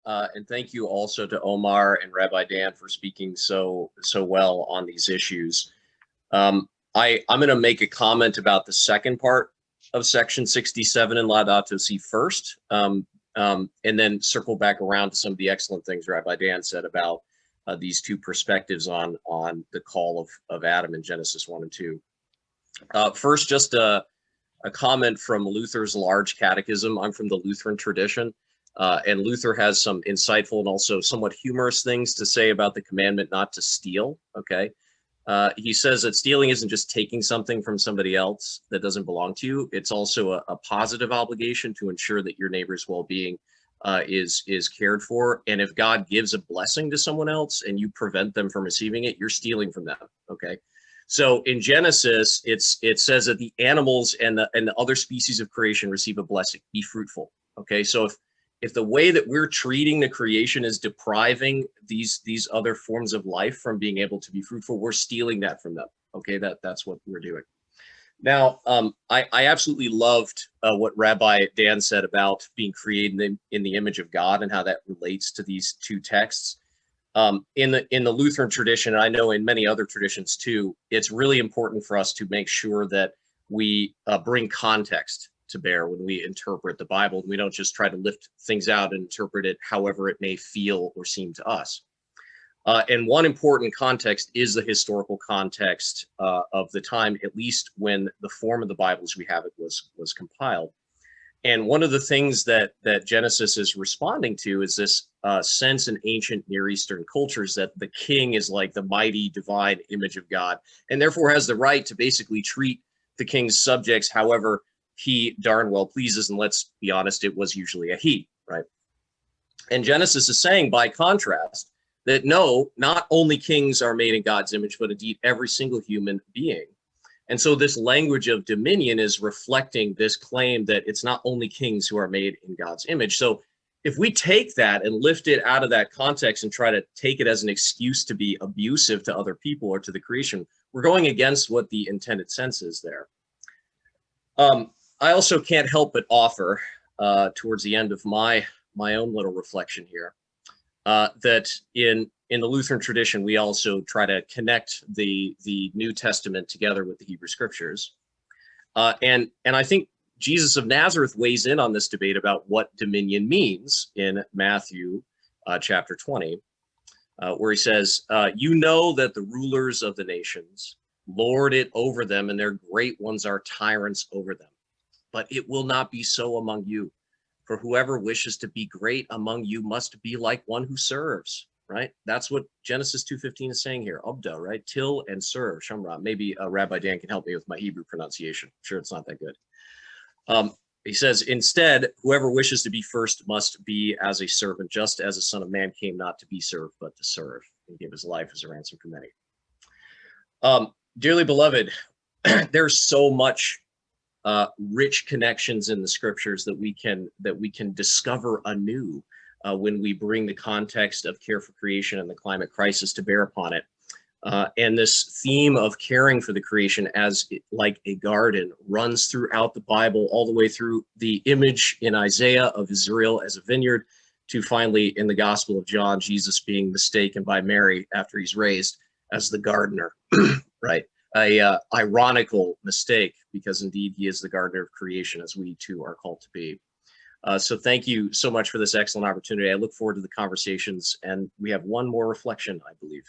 And thank you also to Omar and Rabbi Dan for speaking so well on these issues. I'm going to make a comment about the second part of section 67 in Laudato Si first, and then circle back around to some of the excellent things Rabbi Dan said about these two perspectives on the call of Adam in Genesis 1 and 2. First, just a comment from Luther's Large Catechism. I'm from the Lutheran tradition, and Luther has some insightful and also somewhat humorous things to say about the commandment not to steal, okay? He says that stealing isn't just taking something from somebody else that doesn't belong to you. It's also a positive obligation to ensure that your neighbor's well-being is cared for. And if God gives a blessing to someone else and you prevent them from receiving it, you're stealing from them, okay? So in Genesis, it says that the animals and the other species of creation receive a blessing, be fruitful, okay? So if the way that we're treating the creation is depriving these other forms of life from being able to be fruitful, we're stealing that from them. Okay, that's what we're doing. Now, I absolutely loved what Rabbi Dan said about being created in the image of God and how that relates to these two texts. In the Lutheran tradition, and I know in many other traditions too, it's really important for us to make sure that we bring context to bear when we interpret the Bible. We don't just try to lift things out and interpret it however it may feel or seem to us. And one important context is the historical context of the time, at least when the form of the Bible as we have it was compiled. And one of the things that Genesis is responding to is this sense in ancient Near Eastern cultures that the king is like the mighty divine image of God, and therefore has the right to basically treat the king's subjects however he darn well pleases. And let's be honest, it was usually a he, right? And Genesis is saying, by contrast, that no, not only kings are made in God's image, but indeed every single human being. And so this language of dominion is reflecting this claim that it's not only kings who are made in God's image. So if we take that and lift it out of that context and try to take it as an excuse to be abusive to other people or to the creation, we're going against what the intended sense is there. I also can't help but offer, towards the end of my own little reflection here, that in the Lutheran tradition, we also try to connect the New Testament together with the Hebrew Scriptures. And I think Jesus of Nazareth weighs in on this debate about what dominion means in Matthew chapter 20, where he says, you know that the rulers of the nations lord it over them, and their great ones are tyrants over them. But it will not be so among you. For whoever wishes to be great among you must be like one who serves, right? That's what Genesis 2:15 is saying here. Obda, right? Till and serve, Shamra. Maybe Rabbi Dan can help me with my Hebrew pronunciation. I'm sure it's not that good. He says, instead, whoever wishes to be first must be as a servant, just as the Son of Man came not to be served, but to serve, and give his life as a ransom for many. Dearly beloved, there's so much rich connections in the scriptures that we can discover anew when we bring the context of care for creation and the climate crisis to bear upon it. And this theme of caring for the creation as like a garden runs throughout the Bible, all the way through the image in Isaiah of Israel as a vineyard, to finally in the Gospel of John, Jesus being mistaken by Mary after he's raised as the gardener, right? A ironical mistake, because indeed he is the gardener of creation, as we too are called to be. So thank you so much for this excellent opportunity. I look forward to the conversations, and we have one more reflection, I believe.